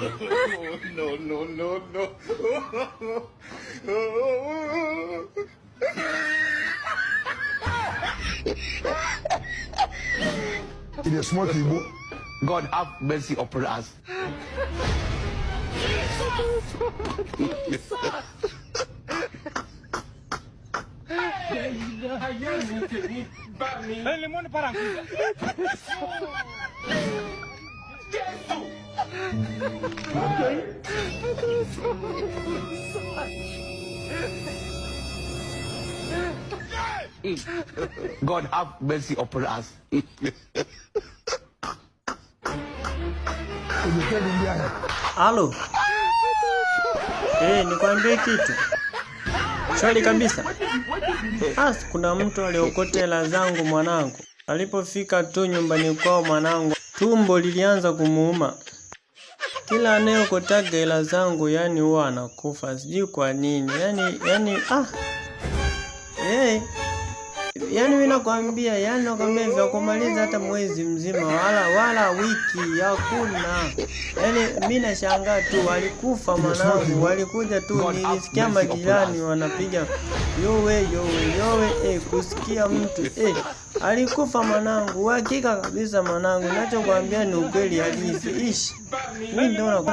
No, no, no, no. It is small people. God have mercy upon us. God have mercy upon us. Halo. Nikwambie kitu. Shwari kabisa. Kuna mtu aliokota hela zangu mwanangu. Alipofika tu nyumbani kwao mwanangu, tumbo lilianza kumuuma. Kila anayeokota hela zangu yani huwa anakufa. Sijui kwa nini. Yani mimi nakwambia vya kumaliza hata mwezi mzima wala wiki hakuna. Mimi nashangaa tu walikufa mwanangu, walikuja tu nilisikia majirani wanapiga yowe kusikia mtu alikufa mwanangu, hakika kabisa mwanangu, ninachokuambia ni ukweli halisi. Mimi ndio